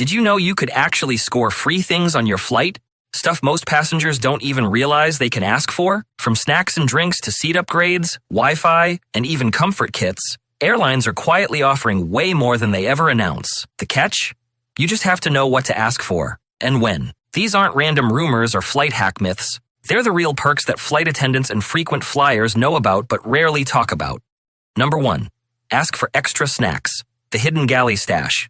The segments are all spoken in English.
Did you know you could actually score free things on your flight? Stuff most passengers don't even realize they can ask for? From snacks and drinks to seat upgrades, Wi-Fi, and even comfort kits, airlines are quietly offering way more than they ever announce. The catch? You just have to know what to ask for, and when. These aren't random rumors or flight hack myths. They're the real perks that flight attendants and frequent flyers know about but rarely talk about. Number 1. Ask for extra snacks. The hidden galley stash.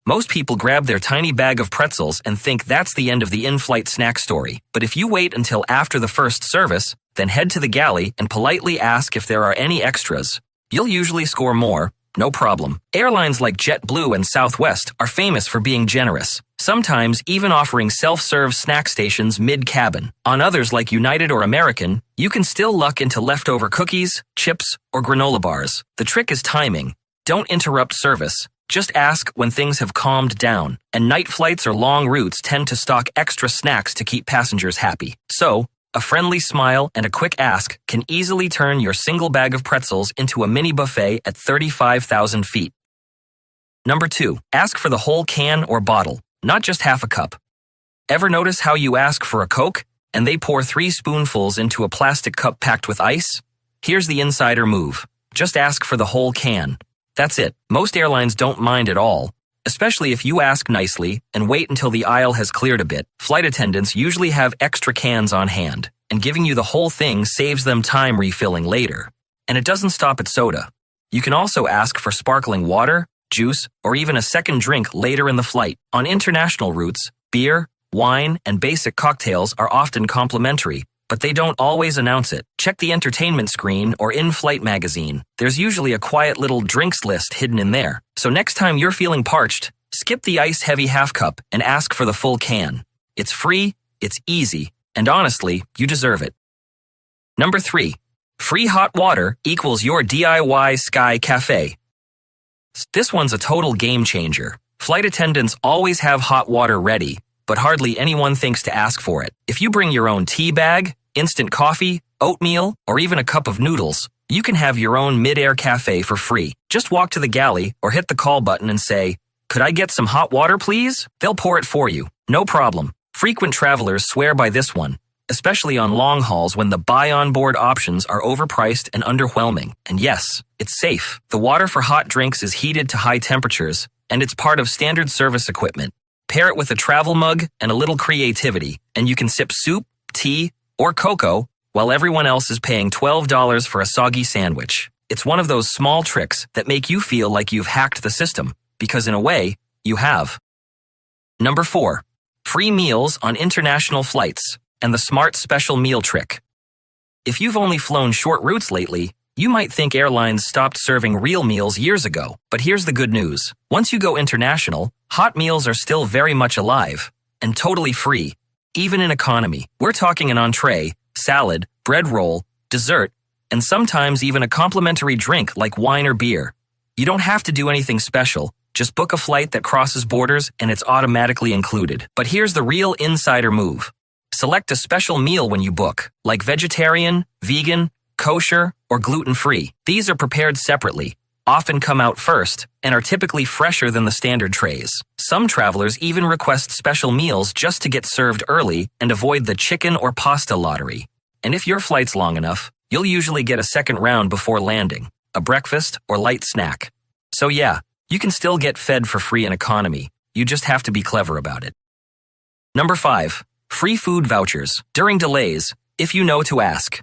Most people grab their tiny bag of pretzels and think that's the end of the in-flight snack story. But if you wait until after the first service, then head to the galley and politely ask if there are any extras, you'll usually score more, no problem. Airlines like JetBlue and Southwest are famous for being generous, sometimes even offering self-serve snack stations mid-cabin. On others like United or American, you can still luck into leftover cookies, chips, or granola bars. The trick is timing. Don't interrupt service. Just ask when things have calmed down, and night flights or long routes tend to stock extra snacks to keep passengers happy. So, a friendly smile and a quick ask can easily turn your single bag of pretzels into a mini buffet at 35,000 feet. Number 2. Ask for the whole can or bottle, not just half a cup. Ever notice how you ask for a Coke, and they pour 3 spoonfuls into a plastic cup packed with ice? Here's the insider move. Just ask for the whole can. That's it. Most airlines don't mind at all, especially if you ask nicely and wait until the aisle has cleared a bit. Flight attendants usually have extra cans on hand, and giving you the whole thing saves them time refilling later. And it doesn't stop at soda. You can also ask for sparkling water, juice, or even a second drink later in the flight. On international routes, beer, wine, and basic cocktails are often complimentary, but they don't always announce it. Check the entertainment screen or in-flight magazine. There's usually a quiet little drinks list hidden in there. So next time you're feeling parched, skip the ice-heavy half cup and ask for the full can. It's free, it's easy, and honestly, you deserve it. Number 3. Free hot water equals your DIY Sky Cafe. This one's a total game changer. Flight attendants always have hot water ready, but hardly anyone thinks to ask for it. If you bring your own tea bag, instant coffee, oatmeal, or even a cup of noodles, you can have your own mid-air cafe for free. Just walk to the galley or hit the call button and say, "Could I get some hot water, please?" They'll pour it for you. No problem. Frequent travelers swear by this one, especially on long hauls when the buy-on-board options are overpriced and underwhelming. And yes, it's safe. The water for hot drinks is heated to high temperatures, and it's part of standard service equipment. Pair it with a travel mug and a little creativity, and you can sip soup, tea, or cocoa while everyone else is paying $12 for a soggy sandwich. It's one of those small tricks that make you feel like you've hacked the system, because in a way, you have. Number 4. Free meals on international flights and the smart special meal trick. If you've only flown short routes lately, you might think airlines stopped serving real meals years ago, but here's the good news. Once you go international, hot meals are still very much alive and totally free, even in economy. We're talking an entree, salad, bread roll, dessert, and sometimes even a complimentary drink like wine or beer. You don't have to do anything special. Just book a flight that crosses borders and it's automatically included. But here's the real insider move. Select a special meal when you book, like vegetarian, vegan, kosher, or gluten-free. These are prepared separately, often come out first, and are typically fresher than the standard trays. Some travelers even request special meals just to get served early and avoid the chicken or pasta lottery. And if your flight's long enough, you'll usually get a second round before landing, a breakfast or light snack. So yeah, you can still get fed for free in economy. You just have to be clever about it. Number 5. Free food vouchers during delays, if you know to ask.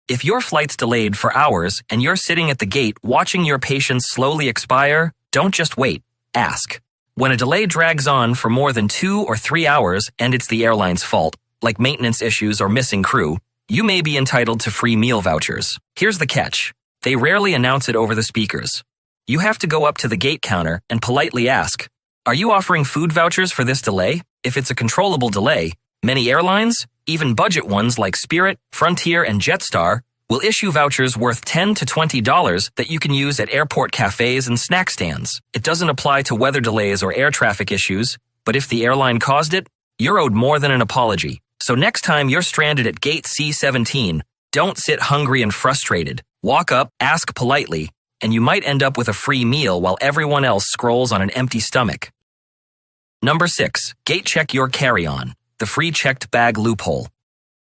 If your flight's delayed for hours and you're sitting at the gate watching your patience slowly expire, don't just wait. Ask. When a delay drags on for more than 2 or 3 hours and it's the airline's fault, like maintenance issues or missing crew, you may be entitled to free meal vouchers. Here's the catch. They rarely announce it over the speakers. You have to go up to the gate counter and politely ask, "Are you offering food vouchers for this delay?" If it's a controllable delay, many airlines, even budget ones like Spirit, Frontier, and Jetstar, will issue vouchers worth $10 to $20 that you can use at airport cafes and snack stands. It doesn't apply to weather delays or air traffic issues, but if the airline caused it, you're owed more than an apology. So next time you're stranded at gate C17, don't sit hungry and frustrated. Walk up, ask politely, and you might end up with a free meal while everyone else scrolls on an empty stomach. Number 6. Gate check your carry-on. The free checked bag loophole.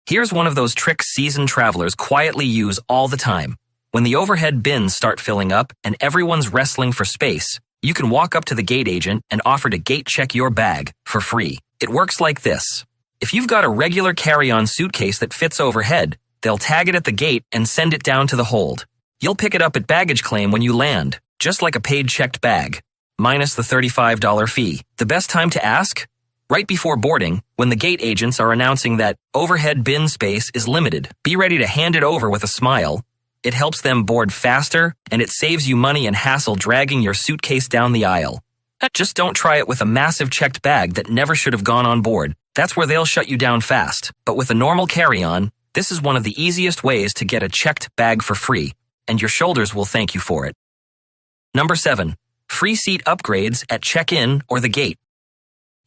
Here's one of those tricks seasoned travelers quietly use all the time. When the overhead bins start filling up and everyone's wrestling for space, you can walk up to the gate agent and offer to gate check your bag for free. It works like this. If you've got a regular carry-on suitcase that fits overhead, they'll tag it at the gate and send it down to the hold. You'll pick it up at baggage claim when you land, just like a paid checked bag, minus the $35 fee. The best time to ask? Right before boarding, when the gate agents are announcing that overhead bin space is limited. Be ready to hand it over with a smile. It helps them board faster, and it saves you money and hassle dragging your suitcase down the aisle. Just don't try it with a massive checked bag that never should have gone on board. That's where they'll shut you down fast. But with a normal carry-on, this is one of the easiest ways to get a checked bag for free, and your shoulders will thank you for it. Number 7. Free seat upgrades at check-in or the gate.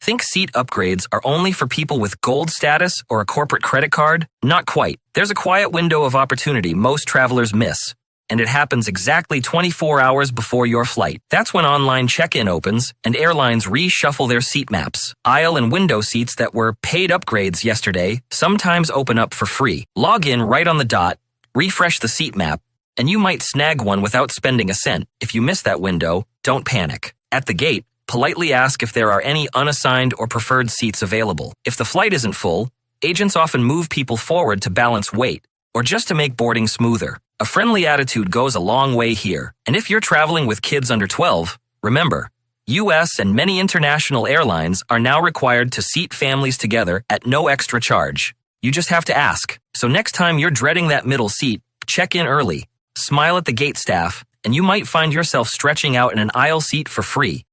Think seat upgrades are only for people with gold status or a corporate credit card? Not quite. There's a quiet window of opportunity most travelers miss, and it happens exactly 24 hours before your flight. That's when online check-in opens and airlines reshuffle their seat maps. Aisle and window seats that were paid upgrades yesterday sometimes open up for free. Log in right on the dot, refresh the seat map, and you might snag one without spending a cent. If you miss that window, don't panic. At the gate, politely ask if there are any unassigned or preferred seats available. If the flight isn't full, agents often move people forward to balance weight, or just to make boarding smoother. A friendly attitude goes a long way here. And if you're traveling with kids under 12, remember, U.S. and many international airlines are now required to seat families together at no extra charge. You just have to ask. So next time you're dreading that middle seat, check in early, smile at the gate staff, and you might find yourself stretching out in an aisle seat for free.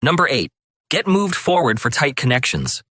Number 8. Get moved forward for tight connections.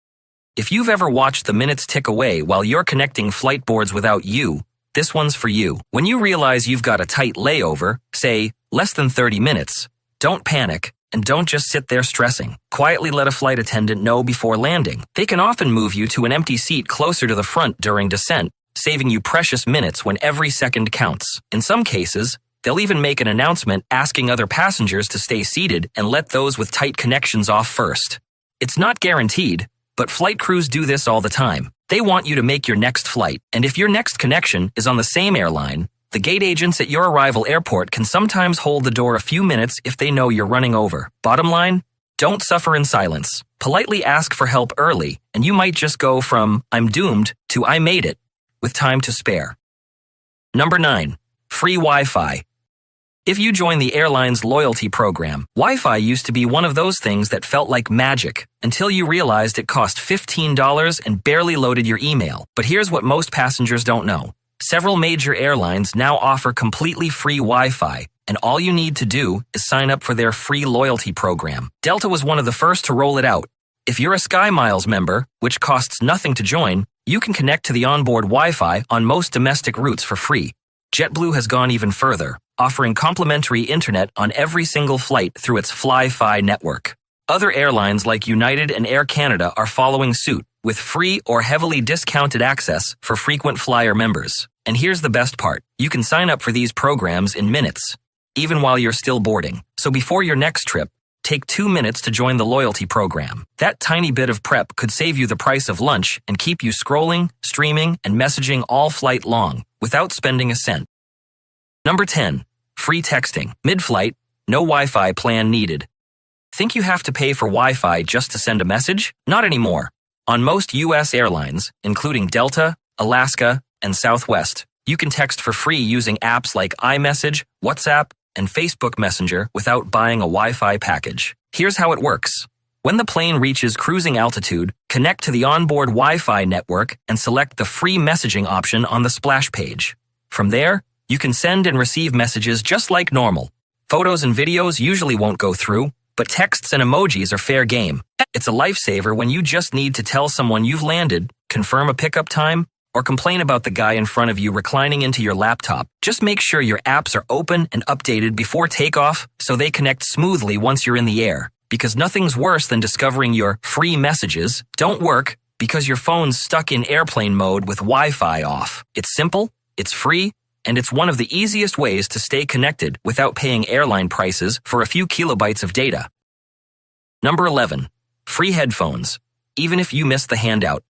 If you've ever watched the minutes tick away while you're connecting flight boards without you, this one's for you. When you realize you've got a tight layover, say, less than 30 minutes, don't panic and don't just sit there stressing. Quietly let a flight attendant know before landing. They can often move you to an empty seat closer to the front during descent, saving you precious minutes when every second counts. In some cases, they'll even make an announcement asking other passengers to stay seated and let those with tight connections off first. It's not guaranteed, but flight crews do this all the time. They want you to make your next flight, and if your next connection is on the same airline, the gate agents at your arrival airport can sometimes hold the door a few minutes if they know you're running over. Bottom line, don't suffer in silence. Politely ask for help early, and you might just go from "I'm doomed" to "I made it," with time to spare. Number 9. Free Wi-Fi. If you join the airline's loyalty program, Wi-Fi used to be one of those things that felt like magic until you realized it cost $15 and barely loaded your email. But here's what most passengers don't know. Several major airlines now offer completely free Wi-Fi, and all you need to do is sign up for their free loyalty program. Delta was one of the first to roll it out. If you're a SkyMiles member, which costs nothing to join, you can connect to the onboard Wi-Fi on most domestic routes for free. JetBlue has gone even further, offering complimentary internet on every single flight through its Fly-Fi network. Other airlines like United and Air Canada are following suit with free or heavily discounted access for frequent flyer members. And here's the best part. You can sign up for these programs in minutes, even while you're still boarding. So before your next trip, take 2 minutes to join the loyalty program. That tiny bit of prep could save you the price of lunch and keep you scrolling, streaming, and messaging all flight long without spending a cent. Number 10. Free texting. Mid-flight, no Wi-Fi plan needed. Think you have to pay for Wi-Fi just to send a message? Not anymore. On most U.S. airlines, including Delta, Alaska, and Southwest, you can text for free using apps like iMessage, WhatsApp, and Facebook Messenger without buying a Wi-Fi package. Here's how it works. When the plane reaches cruising altitude, connect to the onboard Wi-Fi network and select the free messaging option on the splash page. From there, you can send and receive messages just like normal. Photos and videos usually won't go through, but texts and emojis are fair game. It's a lifesaver when you just need to tell someone you've landed, confirm a pickup time, or complain about the guy in front of you reclining into your laptop. Just make sure your apps are open and updated before takeoff so they connect smoothly once you're in the air. Because nothing's worse than discovering your free messages don't work because your phone's stuck in airplane mode with Wi-Fi off. It's simple, it's free, and it's one of the easiest ways to stay connected without paying airline prices for a few kilobytes of data. Number 11. free headphones, even if you miss the handout.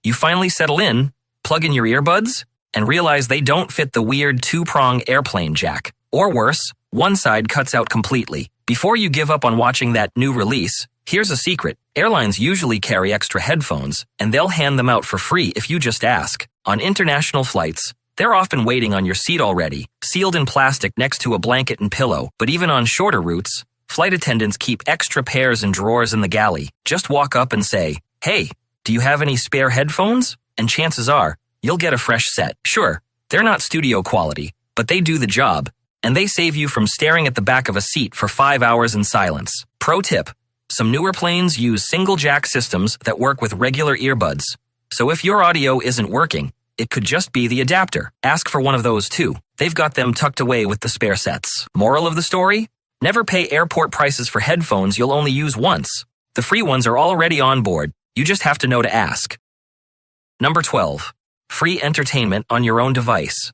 You finally settle in, plug in your earbuds, and realize they don't fit the weird two-prong airplane jack. Or worse, one side cuts out completely. Before you give up on watching that new release, here's a secret. Airlines usually carry extra headphones, and they'll hand them out for free if you just ask. On international flights, they're often waiting on your seat already, sealed in plastic next to a blanket and pillow. But even on shorter routes, flight attendants keep extra pairs and drawers in the galley. Just walk up and say, "Hey, do you have any spare headphones?" And chances are, you'll get a fresh set. Sure, they're not studio quality, but they do the job, and they save you from staring at the back of a seat for 5 hours in silence. Pro tip: some newer planes use single jack systems that work with regular earbuds. So if your audio isn't working, it could just be the adapter. Ask for one of those too. They've got them tucked away with the spare sets. Moral of the story? Never pay airport prices for headphones you'll only use once. The free ones are already on board. You just have to know to ask. Number 12. Free entertainment on your own device.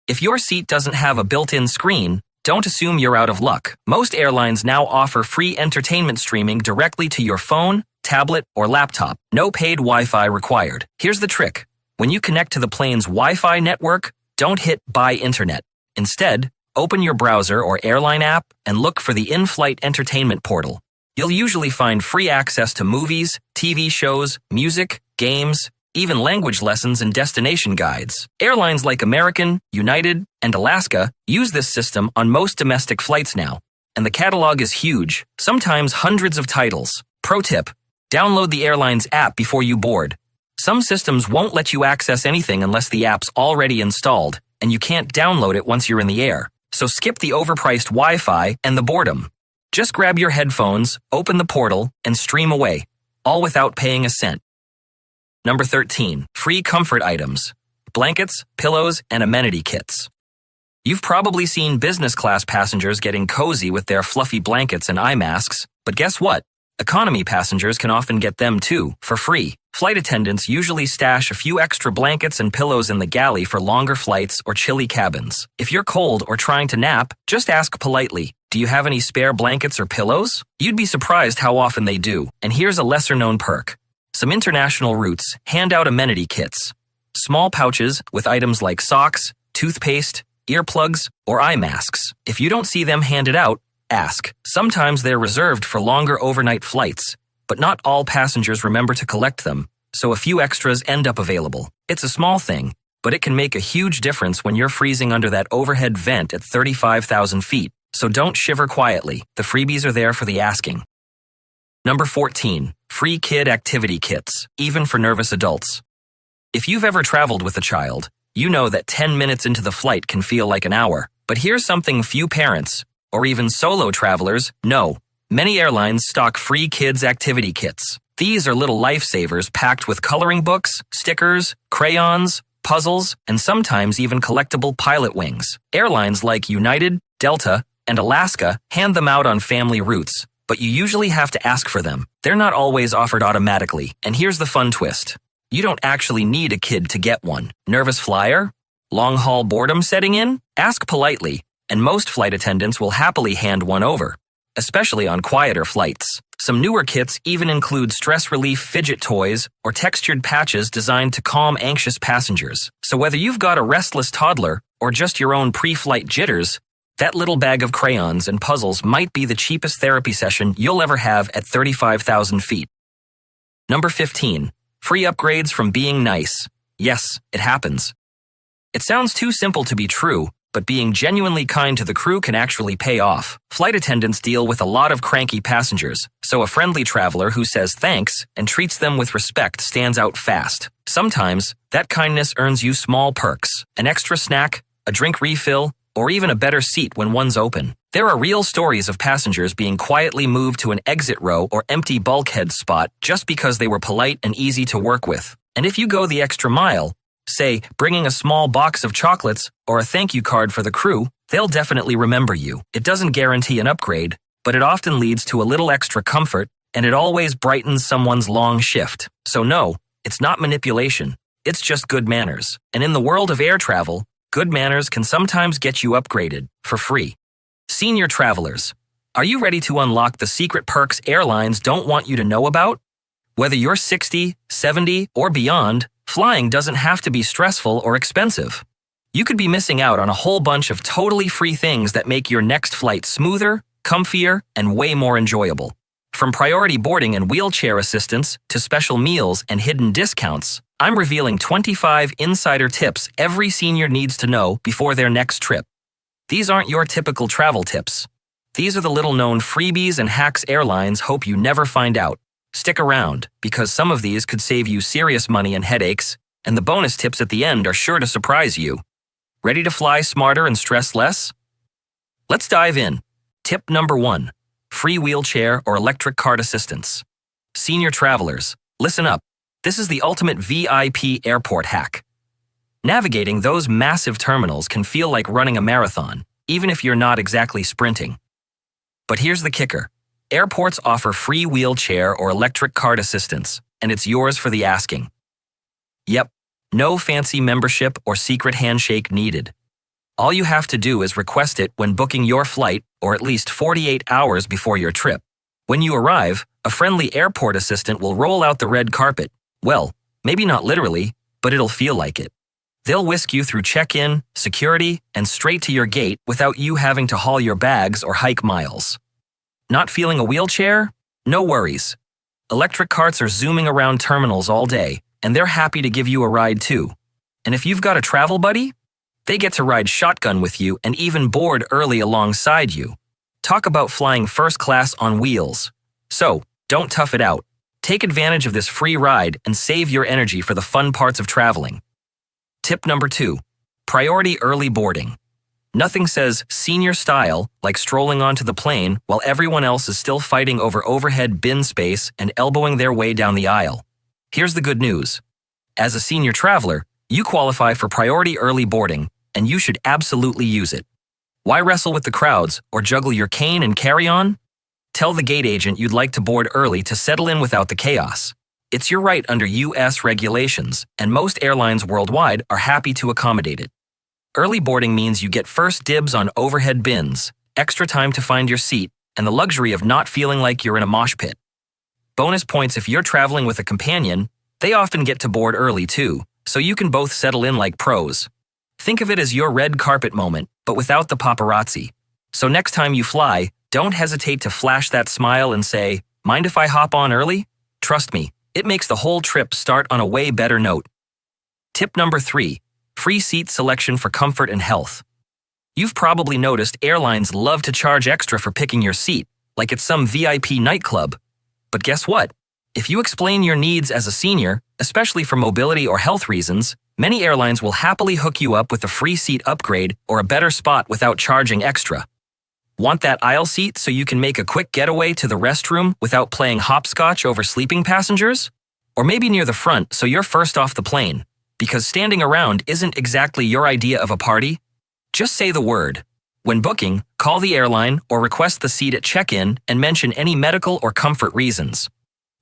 If your seat doesn't have a built-in screen, don't assume you're out of luck. Most airlines now offer free entertainment streaming directly to your phone, tablet, or laptop. No paid Wi-Fi required. Here's the trick. When you connect to the plane's Wi-Fi network, don't hit Buy Internet. Instead, open your browser or airline app and look for the in-flight entertainment portal. You'll usually find free access to movies, TV shows, music, games, even language lessons and destination guides. Airlines like American, United, and Alaska use this system on most domestic flights now, and the catalog is huge, sometimes hundreds of titles. Pro tip: download the airline's app before you board. Some systems won't let you access anything unless the app's already installed, and you can't download it once you're in the air. So skip the overpriced Wi-Fi and the boredom. Just grab your headphones, open the portal, and stream away, all without paying a cent. Number 13. Free comfort items. Blankets, pillows, and amenity kits. You've probably seen business class passengers getting cozy with their fluffy blankets and eye masks, but guess what? Economy passengers can often get them too, for free. Flight attendants usually stash a few extra blankets and pillows in the galley for longer flights or chilly cabins. If you're cold or trying to nap, just ask politely, "Do you have any spare blankets or pillows?" You'd be surprised how often they do. And here's a lesser-known perk. Some international routes hand out amenity kits. Small pouches with items like socks, toothpaste, earplugs, or eye masks. If you don't see them handed out, ask. Sometimes they're reserved for longer overnight flights, but not all passengers remember to collect them, so a few extras end up available. It's a small thing, but it can make a huge difference when you're freezing under that overhead vent at 35,000 feet. So don't shiver quietly. The freebies are there for the asking. Number 14. Free kid activity kits, even for nervous adults. If you've ever traveled with a child, you know that 10 minutes into the flight can feel like an hour. But here's something few parents, or even solo travelers, know. Many airlines stock free kids activity kits. These are little lifesavers packed with coloring books, stickers, crayons, puzzles, and sometimes even collectible pilot wings. Airlines like United, Delta, and Alaska hand them out on family routes, but you usually have to ask for them. They're not always offered automatically, and here's the fun twist. You don't actually need a kid to get one. Nervous flyer? Long-haul boredom setting in? Ask politely, and most flight attendants will happily hand one over, especially on quieter flights. Some newer kits even include stress relief fidget toys or textured patches designed to calm anxious passengers. So whether you've got a restless toddler or just your own pre-flight jitters, that little bag of crayons and puzzles might be the cheapest therapy session you'll ever have at 35,000 feet. Number 15. Free upgrades from being nice. Yes, it happens. It sounds too simple to be true, but being genuinely kind to the crew can actually pay off. Flight attendants deal with a lot of cranky passengers, so a friendly traveler who says thanks and treats them with respect stands out fast. Sometimes, that kindness earns you small perks, an extra snack, a drink refill, or even a better seat when one's open. There are real stories of passengers being quietly moved to an exit row or empty bulkhead spot just because they were polite and easy to work with. And if you go the extra mile, say, bringing a small box of chocolates or a thank you card for the crew, they'll definitely remember you. It doesn't guarantee an upgrade, but it often leads to a little extra comfort, and it always brightens someone's long shift. So no, it's not manipulation. It's just good manners. And in the world of air travel, good manners can sometimes get you upgraded for free. Senior travelers. Are you ready to unlock the secret perks airlines don't want you to know about? Whether you're 60, 70, or beyond, flying doesn't have to be stressful or expensive. You could be missing out on a whole bunch of totally free things that make your next flight smoother, comfier, and way more enjoyable. From priority boarding and wheelchair assistance to special meals and hidden discounts, I'm revealing 25 insider tips every senior needs to know before their next trip. These aren't your typical travel tips. These are the little-known freebies and hacks airlines hope you never find out. Stick around, because some of these could save you serious money and headaches, and the bonus tips at the end are sure to surprise you. Ready to fly smarter and stress less? Let's dive in. Tip number 1. Free wheelchair or electric cart assistance. Senior travelers, listen up. This is the ultimate VIP airport hack. Navigating those massive terminals can feel like running a marathon, even if you're not exactly sprinting. But here's the kicker. Airports offer free wheelchair or electric cart assistance, and it's yours for the asking. Yep, no fancy membership or secret handshake needed. All you have to do is request it when booking your flight, or at least 48 hours before your trip. When you arrive, a friendly airport assistant will roll out the red carpet. Well, maybe not literally, but it'll feel like it. They'll whisk you through check-in, security, and straight to your gate without you having to haul your bags or hike miles. Not feeling a wheelchair? No worries. Electric carts are zooming around terminals all day, and they're happy to give you a ride too. And if you've got a travel buddy, they get to ride shotgun with you and even board early alongside you. Talk about flying first class on wheels. So, don't tough it out. Take advantage of this free ride and save your energy for the fun parts of traveling. Tip number 2. Priority early boarding. Nothing says senior style like strolling onto the plane while everyone else is still fighting over overhead bin space and elbowing their way down the aisle. Here's the good news. As a senior traveler, you qualify for priority early boarding, and you should absolutely use it. Why wrestle with the crowds or juggle your cane and carry-on? Tell the gate agent you'd like to board early to settle in without the chaos. It's your right under U.S. regulations, and most airlines worldwide are happy to accommodate it. Early boarding means you get first dibs on overhead bins, extra time to find your seat, and the luxury of not feeling like you're in a mosh pit. Bonus points if you're traveling with a companion. They often get to board early too, so you can both settle in like pros. Think of it as your red carpet moment, but without the paparazzi. So next time you fly, don't hesitate to flash that smile and say, "Mind if I hop on early?" Trust me, it makes the whole trip start on a way better note. Tip number 3. Free seat selection for comfort and health. You've probably noticed airlines love to charge extra for picking your seat, like it's some VIP nightclub. But guess what? If you explain your needs as a senior, especially for mobility or health reasons, many airlines will happily hook you up with a free seat upgrade or a better spot without charging extra. Want that aisle seat so you can make a quick getaway to the restroom without playing hopscotch over sleeping passengers? Or maybe near the front so you're first off the plane, because standing around isn't exactly your idea of a party? Just say the word. When booking, call the airline or request the seat at check-in and mention any medical or comfort reasons.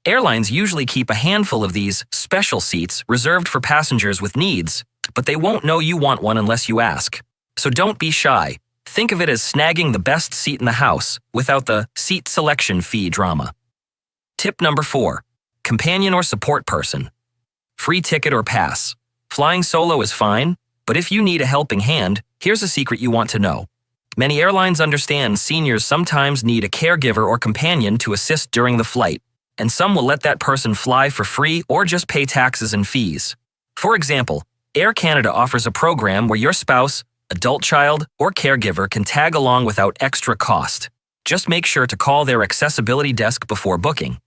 Airlines usually keep a handful of these special seats reserved for passengers with needs, but they won't know you want one unless you ask. So don't be shy. Think of it as snagging the best seat in the house without the seat selection fee drama. Tip number 4. Companion or support person. Free ticket or pass. Flying solo is fine, but if you need a helping hand, here's a secret you want to know. Many airlines understand seniors sometimes need a caregiver or companion to assist during the flight, and some will let that person fly for free or just pay taxes and fees. For example, Air Canada offers a program where your spouse, adult child, or caregiver can tag along without extra cost. Just make sure to call their accessibility desk before booking.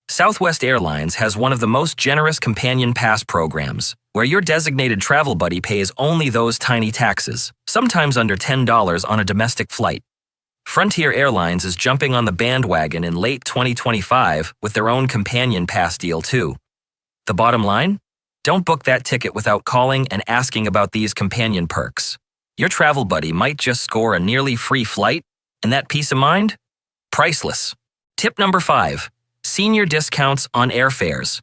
Southwest Airlines has one of the most generous companion pass programs, where your designated travel buddy pays only those tiny taxes, sometimes under $10 on a domestic flight. Frontier Airlines is jumping on the bandwagon in late 2025 with their own companion pass deal too. The bottom line? Don't book that ticket without calling and asking about these companion perks. Your travel buddy might just score a nearly free flight, and that peace of mind? Priceless. Tip number 5. Senior discounts on airfares.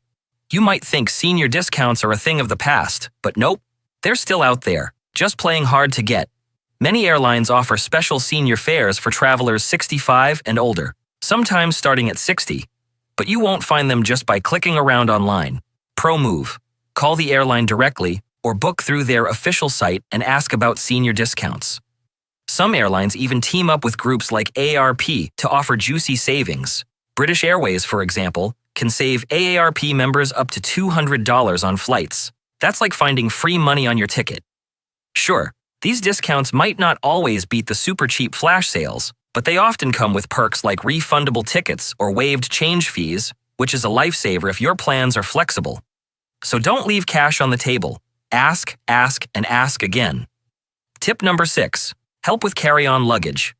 You might think senior discounts are a thing of the past, but nope, they're still out there, just playing hard to get. Many airlines offer special senior fares for travelers 65 and older, sometimes starting at 60. But you won't find them just by clicking around online. Pro move. Call the airline directly or book through their official site and ask about senior discounts. Some airlines even team up with groups like AARP to offer juicy savings. British Airways, for example, can save AARP members up to $200 on flights. That's like finding free money on your ticket. Sure, these discounts might not always beat the super cheap flash sales, but they often come with perks like refundable tickets or waived change fees, which is a lifesaver if your plans are flexible. So don't leave cash on the table. Ask, and ask again. Tip number 6. Help with carry-on luggage.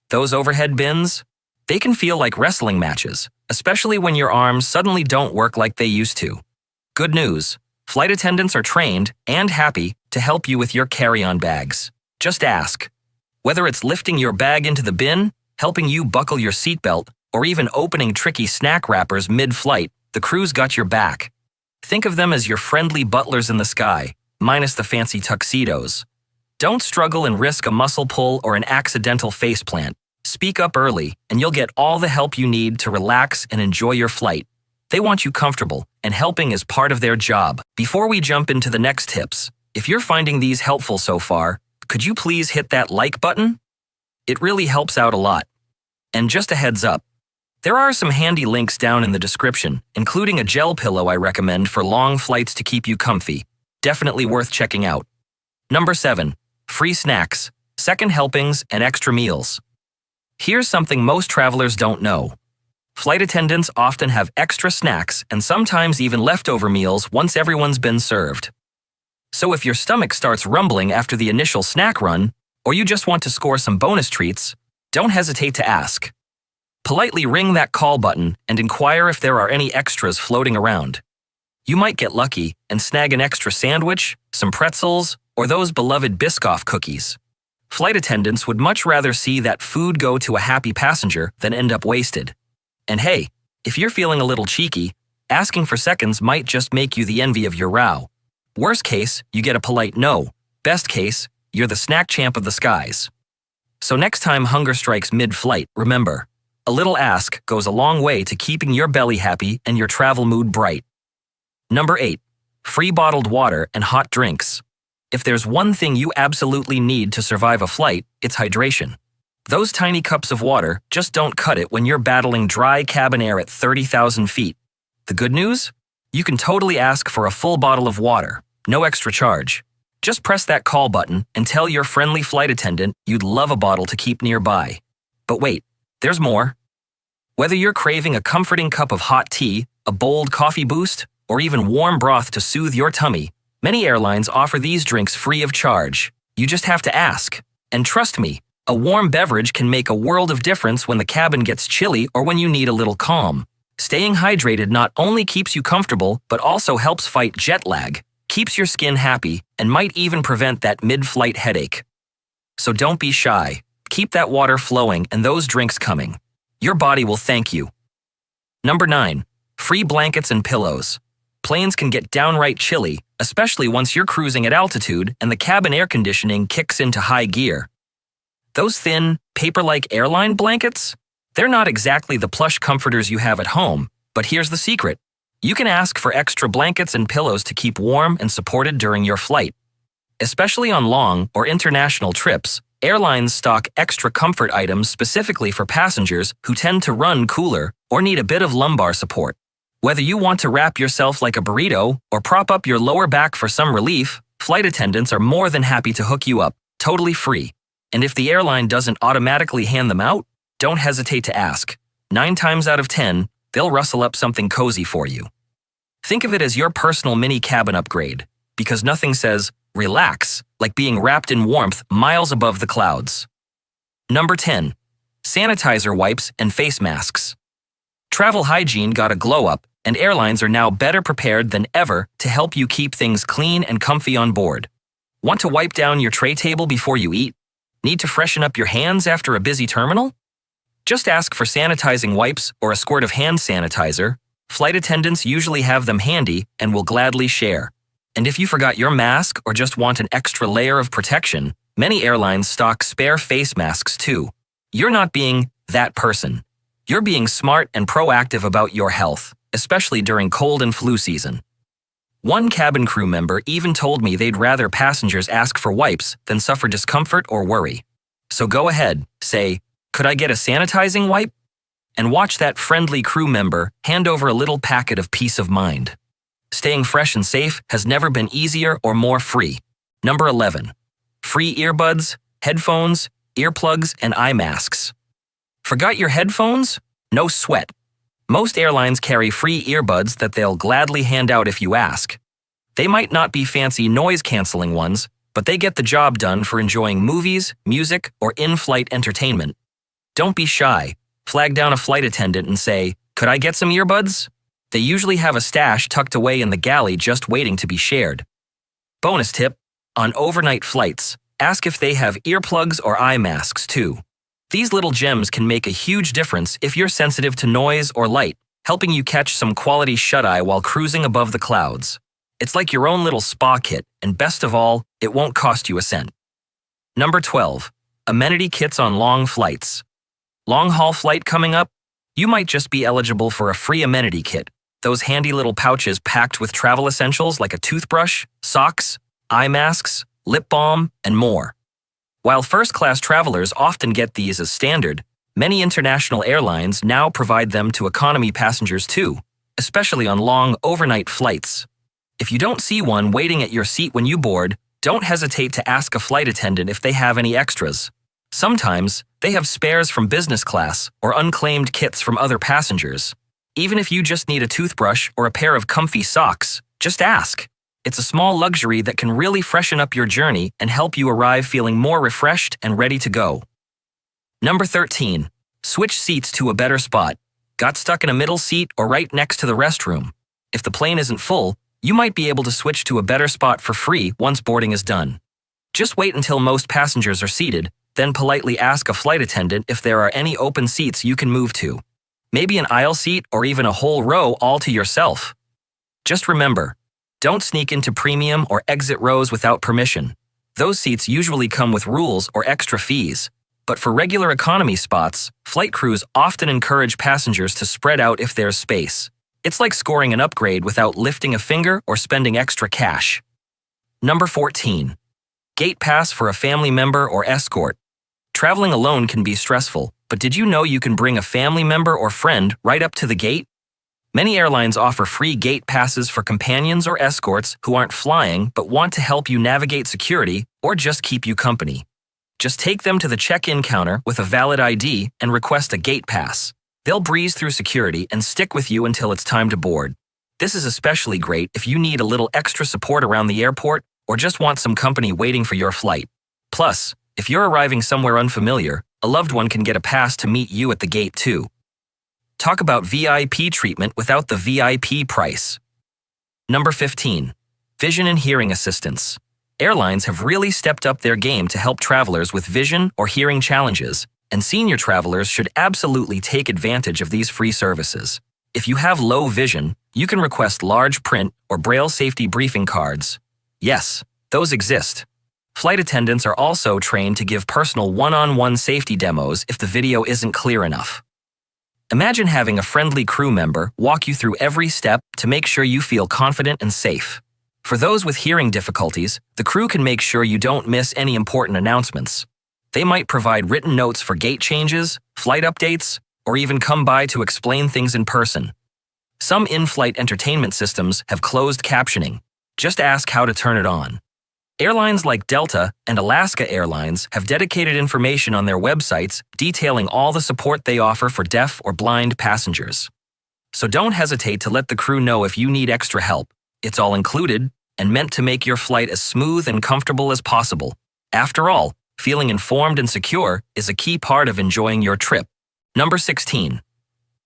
Those overhead bins? They can feel like wrestling matches, especially when your arms suddenly don't work like they used to. Good news. Flight attendants are trained and happy to help you with your carry-on bags. Just ask. Whether it's lifting your bag into the bin, helping you buckle your seatbelt, or even opening tricky snack wrappers mid-flight, the crew's got your back. Think of them as your friendly butlers in the sky, minus the fancy tuxedos. Don't struggle and risk a muscle pull or an accidental faceplant. Speak up early, and you'll get all the help you need to relax and enjoy your flight. They want you comfortable, and helping is part of their job. Before we jump into the next tips, if you're finding these helpful so far, could you please hit that like button? It really helps out a lot. And just a heads up, there are some handy links down in the description, including a gel pillow I recommend for long flights to keep you comfy. Definitely worth checking out. Number 7. Free snacks, second helpings, and extra meals. Here's something most travelers don't know. Flight attendants often have extra snacks and sometimes even leftover meals once everyone's been served. So if your stomach starts rumbling after the initial snack run, or you just want to score some bonus treats, don't hesitate to ask. Politely ring that call button and inquire if there are any extras floating around. You might get lucky and snag an extra sandwich, some pretzels, or those beloved Biscoff cookies. Flight attendants would much rather see that food go to a happy passenger than end up wasted. And hey, if you're feeling a little cheeky, asking for seconds might just make you the envy of your row. Worst case, you get a polite no. Best case, you're the snack champ of the skies. So next time hunger strikes mid-flight, remember, a little ask goes a long way to keeping your belly happy and your travel mood bright. Number 8. Free bottled water and hot drinks. If there's one thing you absolutely need to survive a flight, it's hydration. Those tiny cups of water just don't cut it when you're battling dry cabin air at 30,000 feet. The good news? You can totally ask for a full bottle of water, no extra charge. Just press that call button and tell your friendly flight attendant you'd love a bottle to keep nearby. But wait, there's more. Whether you're craving a comforting cup of hot tea, a bold coffee boost, or even warm broth to soothe your tummy, many airlines offer these drinks free of charge. You just have to ask. And trust me, a warm beverage can make a world of difference when the cabin gets chilly or when you need a little calm. Staying hydrated not only keeps you comfortable, but also helps fight jet lag, keeps your skin happy, and might even prevent that mid-flight headache. So don't be shy. Keep that water flowing and those drinks coming. Your body will thank you. Number 9. Free blankets and pillows. Planes can get downright chilly, especially once you're cruising at altitude and the cabin air conditioning kicks into high gear. Those thin, paper-like airline blankets? They're not exactly the plush comforters you have at home, but here's the secret. You can ask for extra blankets and pillows to keep warm and supported during your flight. Especially on long or international trips, airlines stock extra comfort items specifically for passengers who tend to run cooler or need a bit of lumbar support. Whether you want to wrap yourself like a burrito or prop up your lower back for some relief, flight attendants are more than happy to hook you up, totally free. And if the airline doesn't automatically hand them out, don't hesitate to ask. 9 times out of 10, they'll rustle up something cozy for you. Think of it as your personal mini cabin upgrade, because nothing says, relax, like being wrapped in warmth miles above the clouds. Number 10. Sanitizer wipes and face masks. Travel hygiene got a glow up, and airlines are now better prepared than ever to help you keep things clean and comfy on board. Want to wipe down your tray table before you eat? Need to freshen up your hands after a busy terminal? Just ask for sanitizing wipes or a squirt of hand sanitizer. Flight attendants usually have them handy and will gladly share. And if you forgot your mask or just want an extra layer of protection, Many airlines stock spare face masks too. You're not being that person. You're being smart and proactive about your health, especially during cold and flu season. One cabin crew member even told me they'd rather passengers ask for wipes than suffer discomfort or worry. So go ahead, say, "Could I get a sanitizing wipe?" And watch that friendly crew member hand over a little packet of peace of mind. Staying fresh and safe has never been easier or more free. Number 11. Free earbuds, headphones, earplugs, and eye masks. Forgot your headphones? No sweat. Most airlines carry free earbuds that they'll gladly hand out if you ask. They might not be fancy noise-canceling ones, but they get the job done for enjoying movies, music, or in-flight entertainment. Don't be shy. Flag down a flight attendant and say, "Could I get some earbuds?" They usually have a stash tucked away in the galley just waiting to be shared. Bonus tip, on overnight flights, ask if they have earplugs or eye masks too. These little gems can make a huge difference if you're sensitive to noise or light, helping you catch some quality shut-eye while cruising above the clouds. It's like your own little spa kit, and best of all, it won't cost you a cent. Number 12. Amenity kits on long flights. Long-haul flight coming up? You might just be eligible for a free amenity kit. Those handy little pouches packed with travel essentials like a toothbrush, socks, eye masks, lip balm, and more. While first-class travelers often get these as standard, many international airlines now provide them to economy passengers too, especially on long overnight flights. If you don't see one waiting at your seat when you board, don't hesitate to ask a flight attendant if they have any extras. Sometimes, they have spares from business class or unclaimed kits from other passengers. Even if you just need a toothbrush or a pair of comfy socks, just ask. It's a small luxury that can really freshen up your journey and help you arrive feeling more refreshed and ready to go. Number 13. Switch seats to a better spot. Got stuck in a middle seat or right next to the restroom? If the plane isn't full, you might be able to switch to a better spot for free once boarding is done. Just wait until most passengers are seated, then politely ask a flight attendant if there are any open seats you can move to. Maybe an aisle seat or even a whole row all to yourself. Just remember, don't sneak into premium or exit rows without permission. Those seats usually come with rules or extra fees. But for regular economy spots, flight crews often encourage passengers to spread out if there's space. It's like scoring an upgrade without lifting a finger or spending extra cash. Number 14. Gate pass for a family member or escort. Traveling alone can be stressful, but did you know you can bring a family member or friend right up to the gate? Many airlines offer free gate passes for companions or escorts who aren't flying but want to help you navigate security or just keep you company. Just take them to the check-in counter with a valid ID and request a gate pass. They'll breeze through security and stick with you until it's time to board. This is especially great if you need a little extra support around the airport or just want some company waiting for your flight. Plus, if you're arriving somewhere unfamiliar, a loved one can get a pass to meet you at the gate too. Talk about VIP treatment without the VIP price. Number 15. Vision and hearing assistance. Airlines have really stepped up their game to help travelers with vision or hearing challenges, and senior travelers should absolutely take advantage of these free services. If you have low vision, you can request large print or braille safety briefing cards. Yes, those exist. Flight attendants are also trained to give personal one-on-one safety demos if the video isn't clear enough. Imagine having a friendly crew member walk you through every step to make sure you feel confident and safe. For those with hearing difficulties, the crew can make sure you don't miss any important announcements. They might provide written notes for gate changes, flight updates, or even come by to explain things in person. Some in-flight entertainment systems have closed captioning. Just ask how to turn it on. Airlines like Delta and Alaska Airlines have dedicated information on their websites detailing all the support they offer for deaf or blind passengers. So don't hesitate to let the crew know if you need extra help. It's all included and meant to make your flight as smooth and comfortable as possible. After all, feeling informed and secure is a key part of enjoying your trip. Number 16.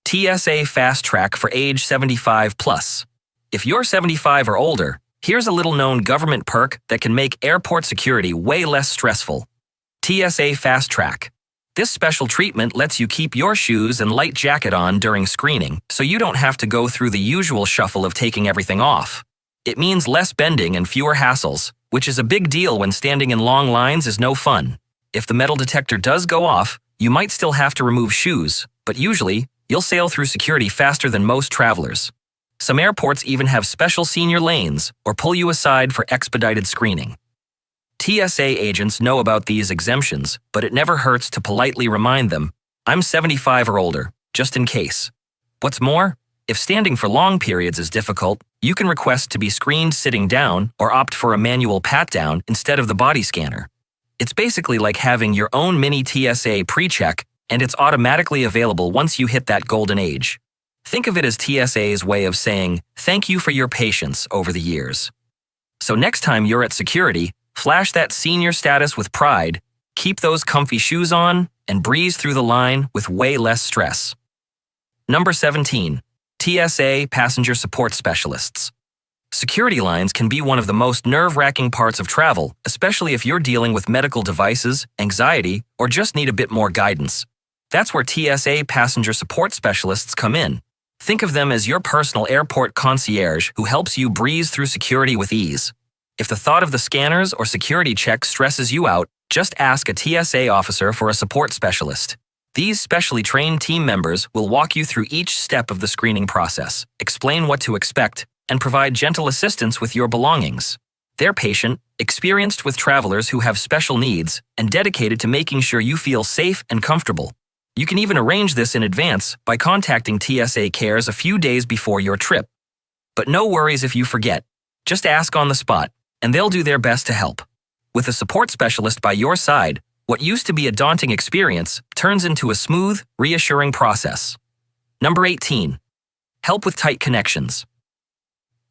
TSA Fast Track for age 75 plus. If you're 75 or older, here's a little-known government perk that can make airport security way less stressful. TSA Fast Track. This special treatment lets you keep your shoes and light jacket on during screening, so you don't have to go through the usual shuffle of taking everything off. It means less bending and fewer hassles, which is a big deal when standing in long lines is no fun. If the metal detector does go off, you might still have to remove shoes, but usually, you'll sail through security faster than most travelers. Some airports even have special senior lanes or pull you aside for expedited screening. TSA agents know about these exemptions, but it never hurts to politely remind them, "I'm 75 or older, just in case." What's more, if standing for long periods is difficult, you can request to be screened sitting down or opt for a manual pat-down instead of the body scanner. It's basically like having your own mini TSA pre-check, and it's automatically available once you hit that golden age. Think of it as TSA's way of saying, "Thank you for your patience over the years." So next time you're at security, flash that senior status with pride, keep those comfy shoes on, and breeze through the line with way less stress. Number 17. TSA Passenger Support Specialists. Security lines can be one of the most nerve-wracking parts of travel, especially if you're dealing with medical devices, anxiety, or just need a bit more guidance. That's where TSA Passenger Support Specialists come in. Think of them as your personal airport concierge who helps you breeze through security with ease. If the thought of the scanners or security checks stresses you out, just ask a TSA officer for a support specialist. These specially trained team members will walk you through each step of the screening process, explain what to expect, and provide gentle assistance with your belongings. They're patient, experienced with travelers who have special needs, and dedicated to making sure you feel safe and comfortable. You can even arrange this in advance by contacting TSA Cares a few days before your trip. But no worries if you forget. Just ask on the spot, and they'll do their best to help. With a support specialist by your side, what used to be a daunting experience turns into a smooth, reassuring process. Number 18. Help with tight connections.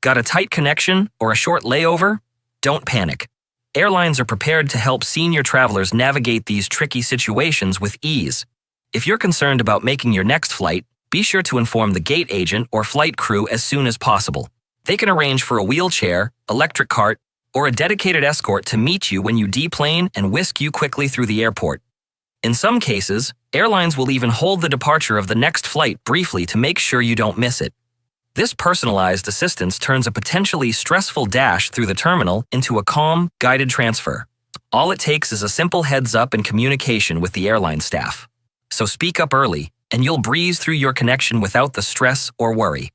Got a tight connection or a short layover? Don't panic. Airlines are prepared to help senior travelers navigate these tricky situations with ease. If you're concerned about making your next flight, be sure to inform the gate agent or flight crew as soon as possible. They can arrange for a wheelchair, electric cart, or a dedicated escort to meet you when you deplane and whisk you quickly through the airport. In some cases, airlines will even hold the departure of the next flight briefly to make sure you don't miss it. This personalized assistance turns a potentially stressful dash through the terminal into a calm, guided transfer. All it takes is a simple heads-up and communication with the airline staff. So speak up early, and you'll breeze through your connection without the stress or worry.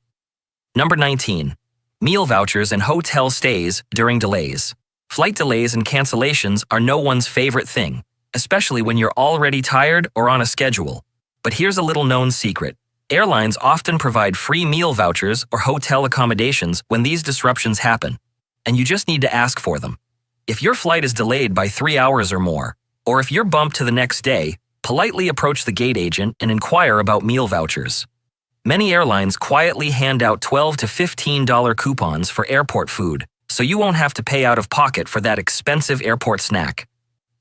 Number 19. Meal vouchers and hotel stays during delays. Flight delays and cancellations are no one's favorite thing, especially when you're already tired or on a schedule. But here's a little-known secret. Airlines often provide free meal vouchers or hotel accommodations when these disruptions happen, and you just need to ask for them. If your flight is delayed by 3 hours or more, or if you're bumped to the next day, politely approach the gate agent and inquire about meal vouchers. Many airlines quietly hand out $12 to $15 coupons for airport food, so you won't have to pay out of pocket for that expensive airport snack.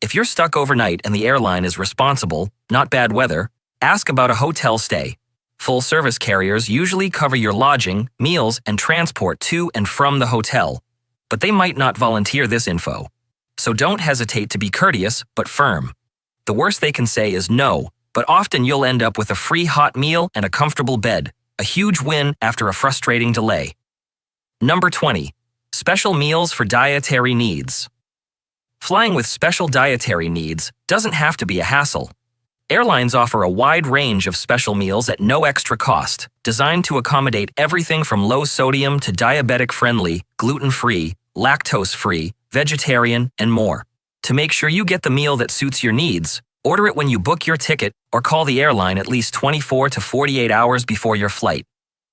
If you're stuck overnight and the airline is responsible, not bad weather, ask about a hotel stay. Full-service carriers usually cover your lodging, meals, and transport to and from the hotel, but they might not volunteer this info. So don't hesitate to be courteous but firm. The worst they can say is no, but often you'll end up with a free hot meal and a comfortable bed, a huge win after a frustrating delay. Number 20. Special meals for dietary needs. Flying with special dietary needs doesn't have to be a hassle. Airlines offer a wide range of special meals at no extra cost, designed to accommodate everything from low-sodium to diabetic-friendly, gluten-free, lactose-free, vegetarian, and more. To make sure you get the meal that suits your needs, order it when you book your ticket or call the airline at least 24 to 48 hours before your flight.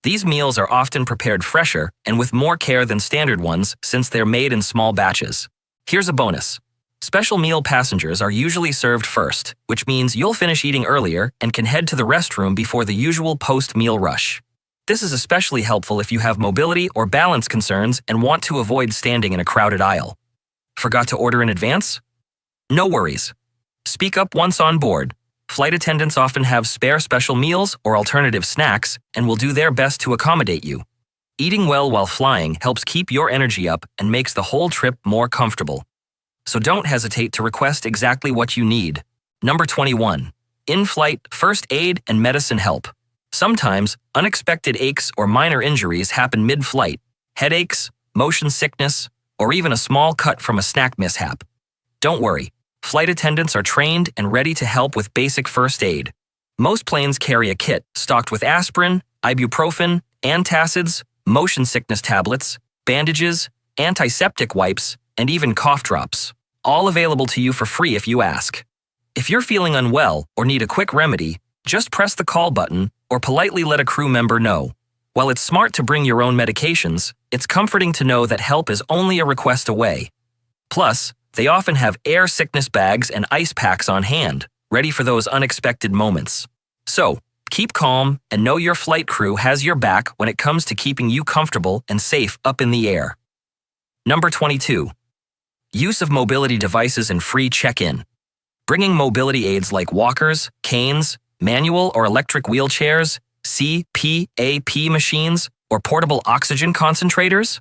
These meals are often prepared fresher and with more care than standard ones since they're made in small batches. Here's a bonus. Special meal passengers are usually served first, which means you'll finish eating earlier and can head to the restroom before the usual post-meal rush. This is especially helpful if you have mobility or balance concerns and want to avoid standing in a crowded aisle. Forgot to order in advance? No worries. Speak up once on board. Flight attendants often have spare special meals or alternative snacks and will do their best to accommodate you. Eating well while flying helps keep your energy up and makes the whole trip more comfortable. So don't hesitate to request exactly what you need. Number 21. In-flight first aid and medicine help. Sometimes, unexpected aches or minor injuries happen mid-flight. Headaches, motion sickness, or even a small cut from a snack mishap. Don't worry, flight attendants are trained and ready to help with basic first aid. Most planes carry a kit stocked with aspirin, ibuprofen, antacids, motion sickness tablets, bandages, antiseptic wipes, and even cough drops, all available to you for free if you ask. If you're feeling unwell or need a quick remedy, just press the call button or politely let a crew member know. While it's smart to bring your own medications, it's comforting to know that help is only a request away. Plus, they often have air sickness bags and ice packs on hand, ready for those unexpected moments. So, keep calm and know your flight crew has your back when it comes to keeping you comfortable and safe up in the air. Number 22. Use of mobility devices and free check-in. Bringing mobility aids like walkers, canes, manual or electric wheelchairs, CPAP machines, or portable oxygen concentrators?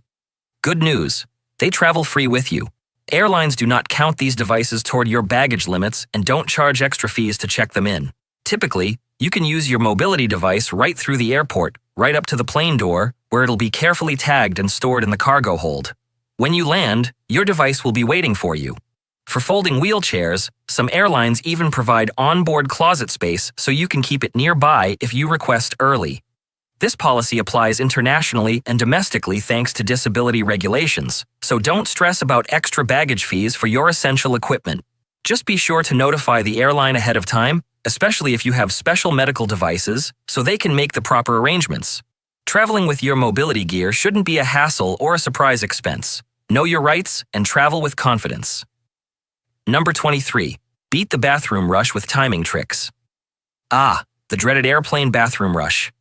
Good news, they travel free with you. Airlines do not count these devices toward your baggage limits and don't charge extra fees to check them in. Typically, you can use your mobility device right through the airport, right up to the plane door, where it'll be carefully tagged and stored in the cargo hold. When you land, your device will be waiting for you. For folding wheelchairs, some airlines even provide onboard closet space so you can keep it nearby if you request early. This policy applies internationally and domestically thanks to disability regulations, so don't stress about extra baggage fees for your essential equipment. Just be sure to notify the airline ahead of time, especially if you have special medical devices, so they can make the proper arrangements. Traveling with your mobility gear shouldn't be a hassle or a surprise expense. Know your rights and travel with confidence. Number 23. Beat the bathroom rush with timing tricks. The dreaded airplane bathroom rush.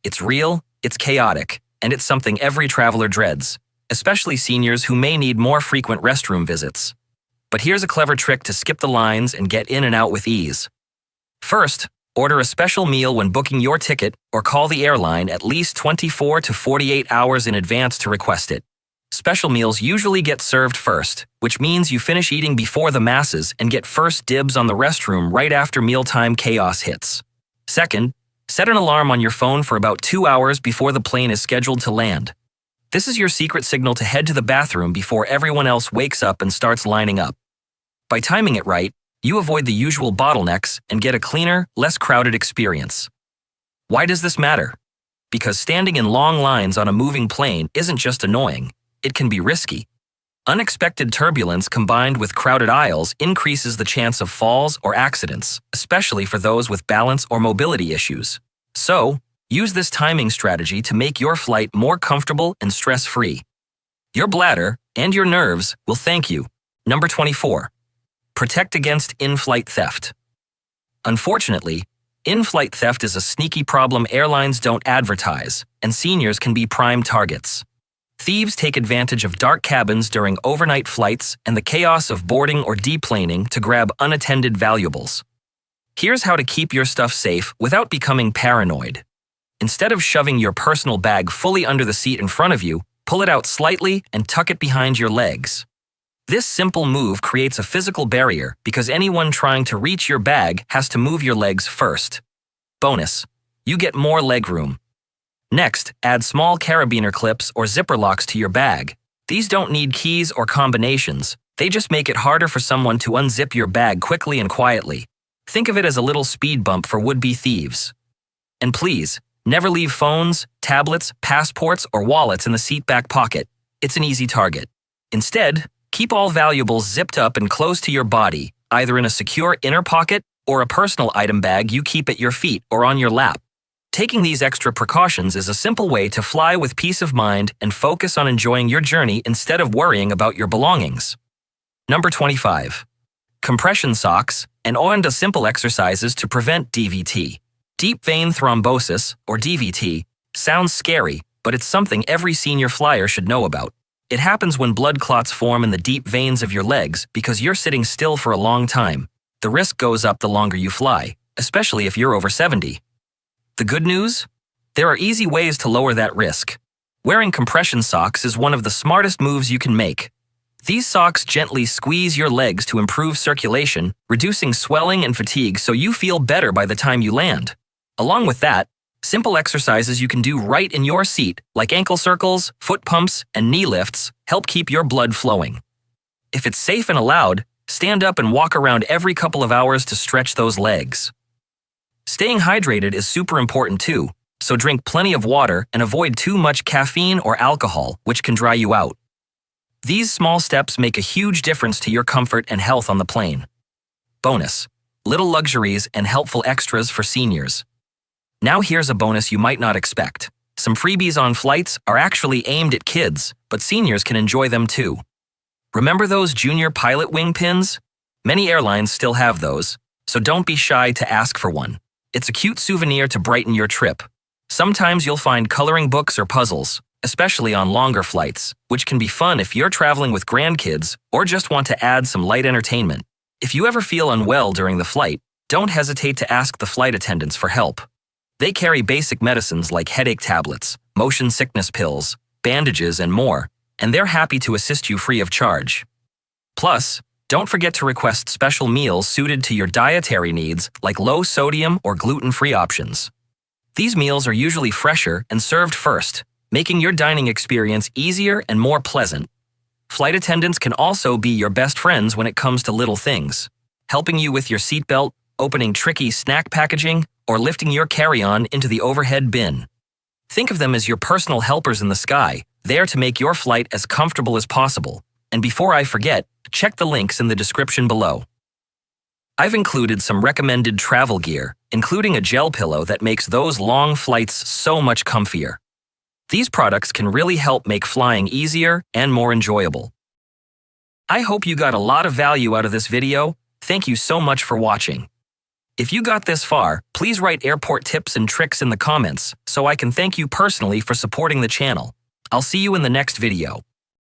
It's real, it's chaotic, and it's something every traveler dreads, especially seniors who may need more frequent restroom visits. But here's a clever trick to skip the lines and get in and out with ease. First, order a special meal when booking your ticket or call the airline at least 24 to 48 hours in advance to request it. Special meals usually get served first, which means you finish eating before the masses and get first dibs on the restroom right after mealtime chaos hits. Second, set an alarm on your phone for about 2 hours before the plane is scheduled to land. This is your secret signal to head to the bathroom before everyone else wakes up and starts lining up. By timing it right, you avoid the usual bottlenecks and get a cleaner, less crowded experience. Why does this matter? Because standing in long lines on a moving plane isn't just annoying, it can be risky. Unexpected turbulence combined with crowded aisles increases the chance of falls or accidents, especially for those with balance or mobility issues. So, use this timing strategy to make your flight more comfortable and stress-free. Your bladder and your nerves will thank you. Number 24. Protect against in-flight theft. Unfortunately, in-flight theft is a sneaky problem airlines don't advertise, and seniors can be prime targets. Thieves take advantage of dark cabins during overnight flights and the chaos of boarding or deplaning to grab unattended valuables. Here's how to keep your stuff safe without becoming paranoid. Instead of shoving your personal bag fully under the seat in front of you, pull it out slightly and tuck it behind your legs. This simple move creates a physical barrier because anyone trying to reach your bag has to move your legs first. Bonus, you get more leg room. Next, add small carabiner clips or zipper locks to your bag. These don't need keys or combinations. They just make it harder for someone to unzip your bag quickly and quietly. Think of it as a little speed bump for would-be thieves. And please, never leave phones, tablets, passports, or wallets in the seat back pocket. It's an easy target. Instead, keep all valuables zipped up and close to your body, either in a secure inner pocket or a personal item bag you keep at your feet or on your lap. Taking these extra precautions is a simple way to fly with peace of mind and focus on enjoying your journey instead of worrying about your belongings. Number 25. Compression socks and simple exercises to prevent DVT. Deep vein thrombosis, or DVT, sounds scary, but it's something every senior flyer should know about. It happens when blood clots form in the deep veins of your legs because you're sitting still for a long time. The risk goes up the longer you fly, especially if you're over 70. The good news? There are easy ways to lower that risk. Wearing compression socks is one of the smartest moves you can make. These socks gently squeeze your legs to improve circulation, reducing swelling and fatigue so you feel better by the time you land. Along with that, Simple exercises you can do right in your seat, like ankle circles, foot pumps, and knee lifts, help keep your blood flowing. If it's safe and allowed, stand up and walk around every couple of hours to stretch those legs. Staying hydrated is super important too, so drink plenty of water and avoid too much caffeine or alcohol, which can dry you out. These small steps make a huge difference to your comfort and health on the plane. Bonus: little luxuries and helpful extras for seniors. Now here's a bonus you might not expect. Some freebies on flights are actually aimed at kids, but seniors can enjoy them too. Remember those junior pilot wing pins? Many airlines still have those, so don't be shy to ask for one. It's a cute souvenir to brighten your trip. Sometimes you'll find coloring books or puzzles, especially on longer flights, which can be fun if you're traveling with grandkids or just want to add some light entertainment. If you ever feel unwell during the flight, don't hesitate to ask the flight attendants for help. They carry basic medicines like headache tablets, motion sickness pills, bandages, and more, and they're happy to assist you free of charge. Plus, don't forget to request special meals suited to your dietary needs like low sodium or gluten-free options. These meals are usually fresher and served first, making your dining experience easier and more pleasant. Flight attendants can also be your best friends when it comes to little things, helping you with your seatbelt, opening tricky snack packaging, or lifting your carry-on into the overhead bin. Think of them as your personal helpers in the sky, there to make your flight as comfortable as possible. And before I forget, check the links in the description below. I've included some recommended travel gear, including a gel pillow that makes those long flights so much comfier. These products can really help make flying easier and more enjoyable. I hope you got a lot of value out of this video. Thank you so much for watching. If you got this far, please write airport tips and tricks in the comments so I can thank you personally for supporting the channel. I'll see you in the next video.